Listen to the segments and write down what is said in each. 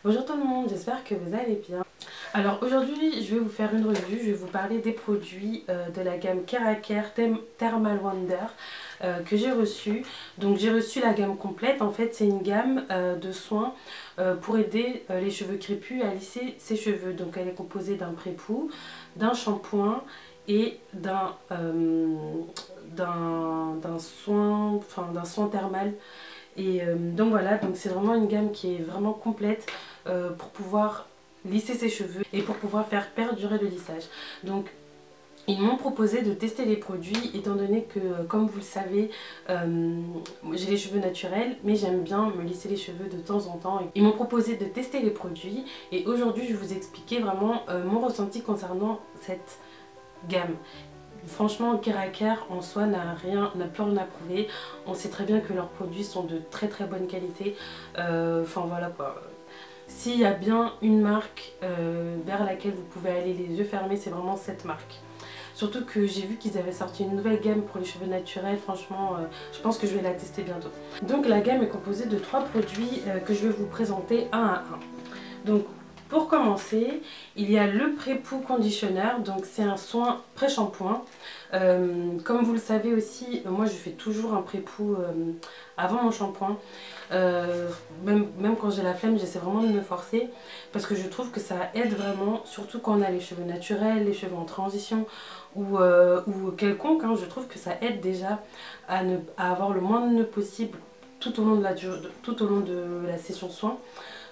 Bonjour tout le monde, j'espère que vous allez bien. Alors aujourd'hui je vais vous faire une revue, je vais vous parler des produits de la gamme Keraker Thermal Wonder que j'ai reçu. Donc j'ai reçu la gamme complète, en fait c'est une gamme de soins pour aider les cheveux crépus à lisser ses cheveux. Donc elle est composée d'un pré-poux, d'un shampoing et d'un soin thermal. Et donc voilà, donc c'est vraiment une gamme qui est vraiment complète pour pouvoir lisser ses cheveux et pour pouvoir faire perdurer le lissage. Donc ils m'ont proposé de tester les produits étant donné que, comme vous le savez, j'ai les cheveux naturels mais j'aime bien me lisser les cheveux de temps en temps. Ils m'ont proposé de tester les produits et aujourd'hui je vais vous expliquer vraiment mon ressenti concernant cette gamme. Franchement, Keraker en soi n'a plus rien à prouver. On sait très bien que leurs produits sont de très bonne qualité. Enfin voilà quoi. S'il y a bien une marque vers laquelle vous pouvez aller les yeux fermés, c'est vraiment cette marque. Surtout que j'ai vu qu'ils avaient sorti une nouvelle gamme pour les cheveux naturels. Franchement, je pense que je vais la tester bientôt. Donc la gamme est composée de 3 produits que je vais vous présenter un à un. Donc pour commencer, il y a le pré-poux conditionneur, donc c'est un soin pré-shampoing. Comme vous le savez aussi, moi je fais toujours un pré-poux avant mon shampoing. Même quand j'ai la flemme, j'essaie vraiment de me forcer parce que je trouve que ça aide vraiment, surtout quand on a les cheveux naturels, les cheveux en transition ou quelconque, hein, je trouve que ça aide déjà à avoir le moins de nœuds possible tout au long de la session soin.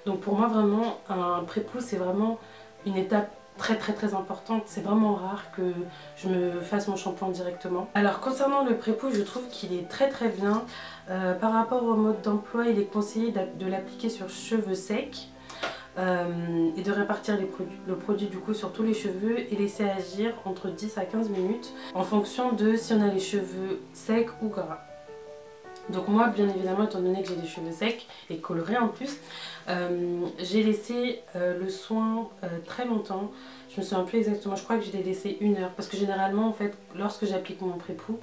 Donc pour moi vraiment un pré-poux c'est vraiment une étape très importante. C'est vraiment rare que je me fasse mon shampoing directement. Alors concernant le pré-poux, je trouve qu'il est très bien. Par rapport au mode d'emploi, il est conseillé de l'appliquer sur cheveux secs et de répartir le produit du coup sur tous les cheveux et laisser agir entre 10 à 15 minutes en fonction de si on a les cheveux secs ou gras. Donc moi bien évidemment, étant donné que j'ai des cheveux secs et colorés en plus, j'ai laissé le soin très longtemps. Je me souviens plus exactement, je crois que je l'ai laissé 1 heure parce que généralement en fait lorsque j'applique mon pré-poux,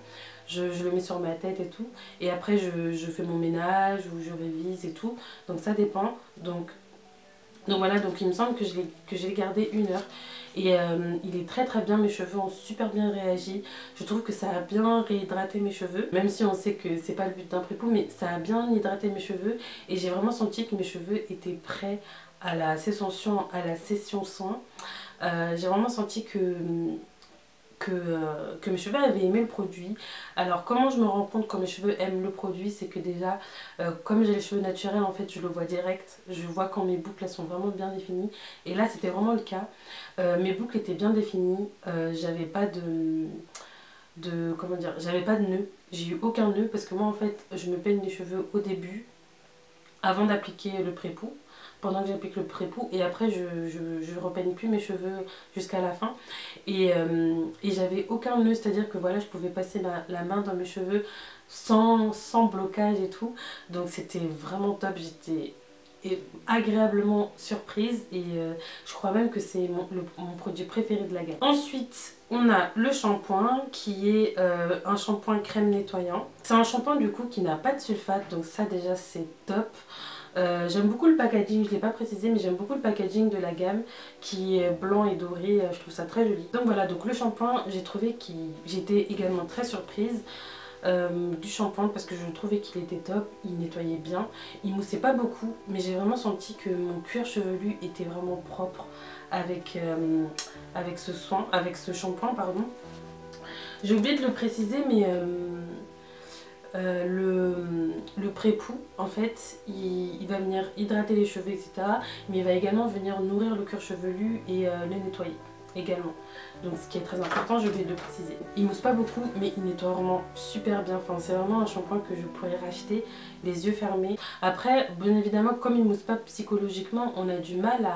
je le mets sur ma tête et tout et après je fais mon ménage ou je révise et tout, donc ça dépend. Donc voilà, donc il me semble que je l'ai gardé 1 heure et il est très bien, mes cheveux ont super bien réagi. Je trouve que ça a bien réhydraté mes cheveux, même si on sait que c'est pas le but d'un pré-poux, mais ça a bien hydraté mes cheveux et j'ai vraiment senti que mes cheveux étaient prêts à la session soin. J'ai vraiment senti que mes cheveux avaient aimé le produit. Alors comment je me rends compte quand mes cheveux aiment le produit, c'est que déjà comme j'ai les cheveux naturels en fait je le vois direct, je vois quand mes boucles elles sont vraiment bien définies et là c'était vraiment le cas. Mes boucles étaient bien définies, j'avais pas j'avais pas de nœud, j'ai eu aucun nœud parce que moi en fait je me peigne les cheveux au début avant d'appliquer le pré-poux, pendant que j'applique le pré-poux et après je repeigne plus mes cheveux jusqu'à la fin et j'avais aucun nœud, c'est à dire que voilà je pouvais passer la main dans mes cheveux sans blocage et tout, donc c'était vraiment top. J'étais agréablement surprise et je crois même que c'est mon produit préféré de la gamme. Ensuite on a le shampoing qui est un shampoing crème nettoyant. C'est un shampoing du coup qui n'a pas de sulfate, donc ça déjà c'est top. J'aime beaucoup le packaging, je ne l'ai pas précisé mais j'aime beaucoup le packaging de la gamme qui est blanc et doré, je trouve ça très joli. Donc voilà, donc le shampoing j'ai trouvé j'étais également très surprise du shampoing parce que je trouvais qu'il était top, il nettoyait bien, il moussait pas beaucoup mais j'ai vraiment senti que mon cuir chevelu était vraiment propre avec ce shampoing pardon. J'ai oublié de le préciser mais le pré-poux en fait il va venir hydrater les cheveux etc, mais il va également venir nourrir le cuir chevelu et le nettoyer également, donc ce qui est très important, j'ai oublié de le préciser. Il mousse pas beaucoup mais il nettoie vraiment super bien, enfin c'est vraiment un shampoing que je pourrais racheter les yeux fermés. Après bien évidemment comme il mousse pas psychologiquement on a du mal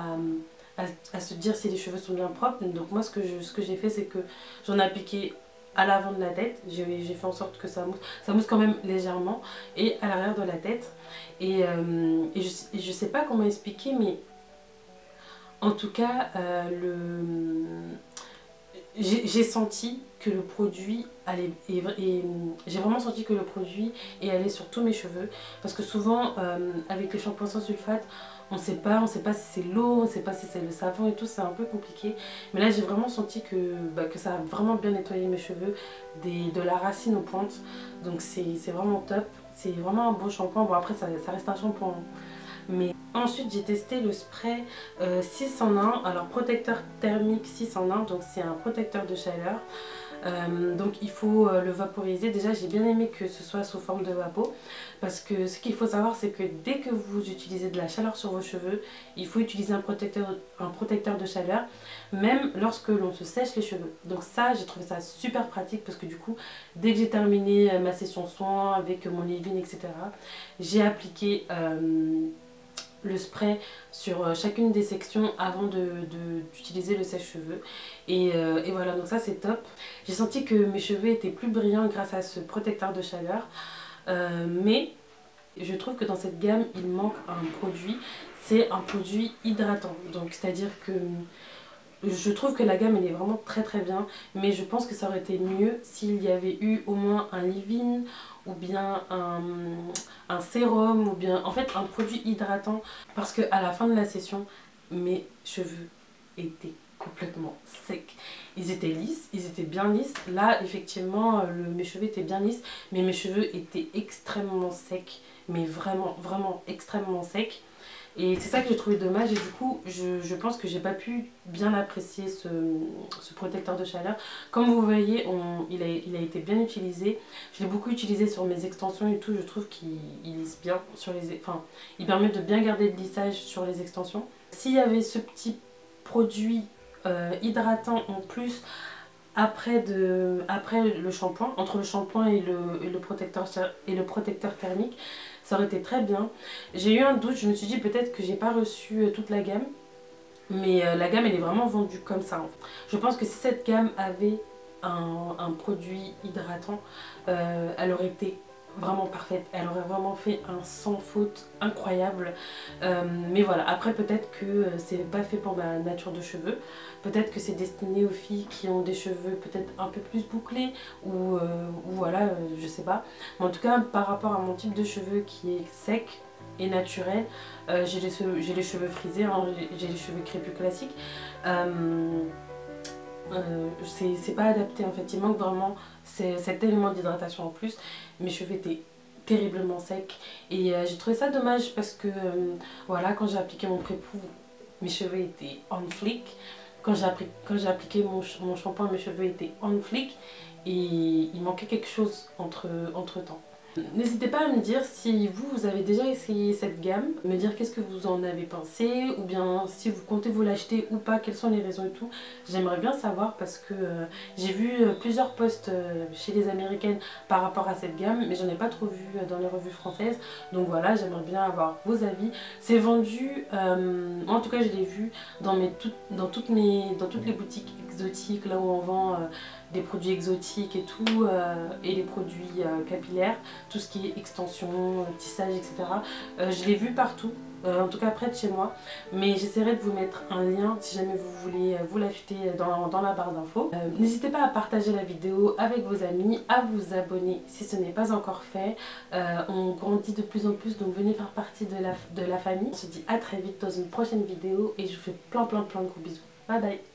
à se dire si les cheveux sont bien propres, donc moi ce que j'ai fait c'est que j'en ai appliqué à l'avant de la tête, j'ai fait en sorte que ça mousse quand même légèrement, et à l'arrière de la tête et je sais pas comment expliquer mais en tout cas j'ai senti que le produit allait j'ai vraiment senti que le produit est allé sur tous mes cheveux parce que souvent avec les shampoings sans sulfate on sait pas si c'est l'eau, on sait pas si c'est le savon et tout, c'est un peu compliqué. Mais là j'ai vraiment senti que ça a vraiment bien nettoyé mes cheveux de la racine aux pointes. Donc c'est vraiment top, c'est vraiment un bon shampoing. Bon après ça reste un shampoing. Mais ensuite j'ai testé le spray 6 en 1, alors protecteur thermique 6 en 1, donc c'est un protecteur de chaleur. Donc il faut le vaporiser. Déjà j'ai bien aimé que ce soit sous forme de vapeau, parce que ce qu'il faut savoir c'est que dès que vous utilisez de la chaleur sur vos cheveux, il faut utiliser un protecteur de chaleur, même lorsque l'on se sèche les cheveux. Donc ça j'ai trouvé ça super pratique, parce que du coup dès que j'ai terminé ma session soin avec mon leave-in etc, j'ai appliqué le spray sur chacune des sections avant d'utiliser le sèche-cheveux. Et voilà, donc ça c'est top. J'ai senti que mes cheveux étaient plus brillants grâce à ce protecteur de chaleur. Mais je trouve que dans cette gamme, il manque un produit. C'est un produit hydratant. Donc c'est-à-dire que je trouve que la gamme elle est vraiment très très bien, mais je pense que ça aurait été mieux s'il y avait eu au moins un leave-in ou bien un sérum, ou bien en fait un produit hydratant, parce que à la fin de la session mes cheveux étaient complètement secs. Ils étaient lisses, ils étaient bien lisses. Là effectivement mes cheveux étaient bien lisses, mais mes cheveux étaient extrêmement secs, mais vraiment vraiment extrêmement secs. Et c'est ça que j'ai trouvé dommage, et du coup je pense que j'ai pas pu bien apprécier ce protecteur de chaleur. Comme vous voyez, il a été bien utilisé. Je l'ai beaucoup utilisé sur mes extensions et tout. Je trouve qu'il lisse bien sur enfin il permet de bien garder le lissage sur les extensions. S'il y avait ce petit produit hydratant en plus après le shampoing, entre le shampoing et le protecteur thermique, ça aurait été très bien. J'ai eu un doute, je me suis dit peut-être que j'ai pas reçu toute la gamme, mais la gamme elle est vraiment vendue comme ça en fait. Je pense que si cette gamme avait un produit hydratant, elle aurait été vraiment parfaite, elle aurait vraiment fait un sans faute incroyable. Mais voilà, après peut-être que c'est pas fait pour ma nature de cheveux, peut-être que c'est destiné aux filles qui ont des cheveux peut-être un peu plus bouclés, ou voilà, je sais pas. Mais en tout cas par rapport à mon type de cheveux qui est sec et naturel, j'ai les cheveux frisés, hein, j'ai les cheveux crépus classiques. C'est pas adapté en fait, il manque vraiment cet élément d'hydratation en plus. Mes cheveux étaient terriblement secs, et j'ai trouvé ça dommage, parce que voilà, quand j'ai appliqué mon pré-pou, mes cheveux étaient on flick. Quand j'ai appliqué mon shampoing, mes cheveux étaient on flick, et il manquait quelque chose entre temps. N'hésitez pas à me dire si vous avez déjà essayé cette gamme, me dire qu'est-ce que vous en avez pensé, ou bien si vous comptez vous l'acheter ou pas, quelles sont les raisons et tout. J'aimerais bien savoir, parce que j'ai vu plusieurs posts chez les américaines par rapport à cette gamme, mais j'en ai pas trop vu dans les revues françaises. Donc voilà, j'aimerais bien avoir vos avis. C'est vendu, en tout cas je l'ai vu dans toutes les boutiques exotiques, là où on vend des produits exotiques et tout, et les produits capillaires, tout ce qui est extension, tissage, etc. Je l'ai vu partout, en tout cas près de chez moi, mais j'essaierai de vous mettre un lien si jamais vous voulez vous l'acheter dans la barre d'infos. N'hésitez pas à partager la vidéo avec vos amis, à vous abonner si ce n'est pas encore fait. On grandit de plus en plus, donc venez faire partie de la famille. On se dit à très vite dans une prochaine vidéo, et je vous fais plein de gros bisous. Bye bye.